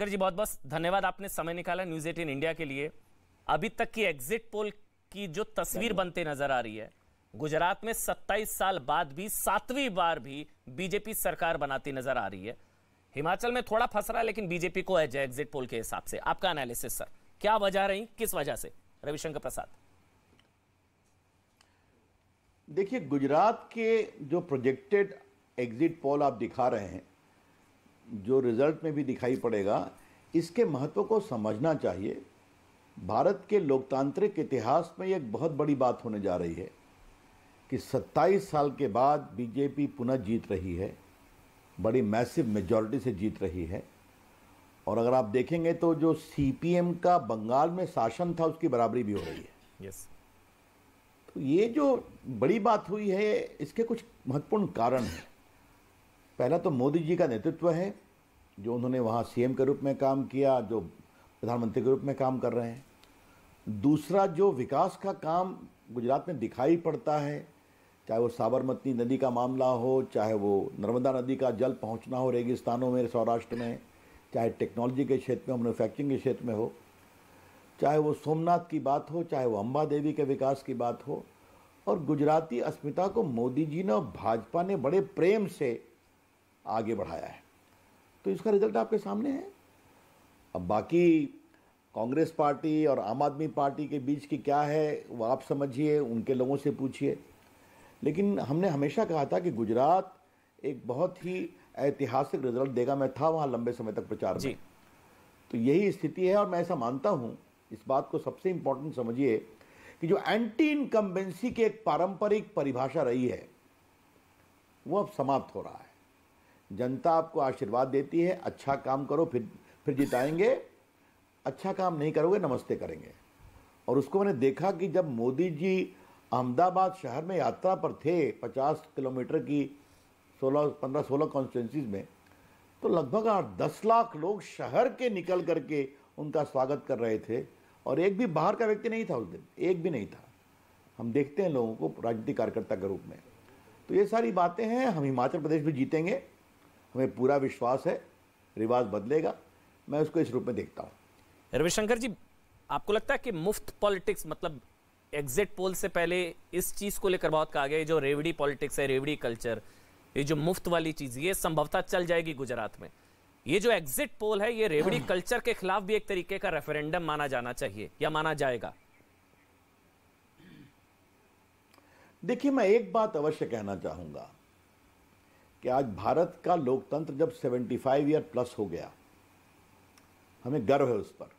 शंकर जी, बहुत बहुत धन्यवाद, आपने समय निकाला न्यूज़ 18 इंडिया के लिए। अभी तक की एग्जिट पोल की जो तस्वीर बनते नजर आ रही है, गुजरात में 27 साल बाद भी 7वीं बार भी बीजेपी सरकार बनाती नजर आ रही है। हिमाचल में थोड़ा फंस रहा है, लेकिन बीजेपी को एज है एग्जिट पोल के हिसाब से। आपका एनालिसिस सर, क्या वजह रही, किस वजह से? रविशंकर प्रसाद। देखिए, गुजरात के जो प्रोजेक्टेड एग्जिट पोल आप दिखा रहे हैं, जो रिजल्ट में भी दिखाई पड़ेगा, इसके महत्व को समझना चाहिए। भारत के लोकतांत्रिक इतिहास में एक बहुत बड़ी बात होने जा रही है कि 27 साल के बाद बीजेपी पुनः जीत रही है, बड़ी मैसिव मेजॉरिटी से जीत रही है। और अगर आप देखेंगे तो जो सीपीएम का बंगाल में शासन था, उसकी बराबरी भी हो रही है। यस। तो ये जो बड़ी बात हुई है, इसके कुछ महत्वपूर्ण कारण हैं। पहला तो मोदी जी का नेतृत्व है, जो उन्होंने वहाँ सीएम के रूप में काम किया, जो प्रधानमंत्री के रूप में काम कर रहे हैं। दूसरा, जो विकास का काम गुजरात में दिखाई पड़ता है, चाहे वो साबरमती नदी का मामला हो, चाहे वो नर्मदा नदी का जल पहुँचना हो रेगिस्तानों में, सौराष्ट्र में, चाहे टेक्नोलॉजी के क्षेत्र में, मैन्युफैक्चरिंग के क्षेत्र में हो, चाहे वो सोमनाथ की बात हो, चाहे वो अंबा देवी के विकास की बात हो। और गुजराती अस्मिता को मोदी जी ने और भाजपा ने बड़े प्रेम से आगे बढ़ाया है। तो इसका रिजल्ट आपके सामने है। अब बाकी कांग्रेस पार्टी और आम आदमी पार्टी के बीच की क्या है, वो आप समझिए, उनके लोगों से पूछिए। लेकिन हमने हमेशा कहा था कि गुजरात एक बहुत ही ऐतिहासिक रिजल्ट देगा। मैं था वहाँ लंबे समय तक प्रचार में, तो यही स्थिति है। और मैं ऐसा मानता हूँ, इस बात को सबसे इंपॉर्टेंट समझिए कि जो एंटी इनकम्बेंसी की एक पारंपरिक परिभाषा रही है, वो अब समाप्त हो रहा है। जनता आपको आशीर्वाद देती है, अच्छा काम करो फिर जिताएंगे, अच्छा काम नहीं करोगे नमस्ते करेंगे। और उसको मैंने देखा कि जब मोदी जी अहमदाबाद शहर में यात्रा पर थे, 50 किलोमीटर की 15-16 कॉन्स्टिट्यूंसीज में, तो लगभग 10 लाख लोग शहर के निकल करके उनका स्वागत कर रहे थे। और एक भी बाहर का व्यक्ति नहीं था उस दिन, एक भी नहीं था। हम देखते हैं लोगों को राजनीतिक कार्यकर्ता के रूप में। तो ये सारी बातें हैं। हम हिमाचल प्रदेश भी जीतेंगे, हमें पूरा विश्वास है। रिवाज बदलेगा, मैं उसको इस रूप में देखता हूं। रविशंकर जी, आपको लगता है कि मुफ्त पॉलिटिक्स, मतलब एग्जिट पोल से पहले इस चीज को लेकर बहुत कहा गया, ये जो रेवड़ी पॉलिटिक्स है, रेवड़ी कल्चर, ये जो मुफ्त वाली चीज, ये संभवतः चल जाएगी गुजरात में। ये जो एग्जिट पोल है, ये रेवड़ी कल्चर के खिलाफ भी एक तरीके का रेफरेंडम माना जाना चाहिए, या माना जाएगा? देखिए, मैं एक बात अवश्य कहना चाहूंगा कि आज भारत का लोकतंत्र जब 75 ईयर प्लस हो गया, हमें गर्व है उस पर।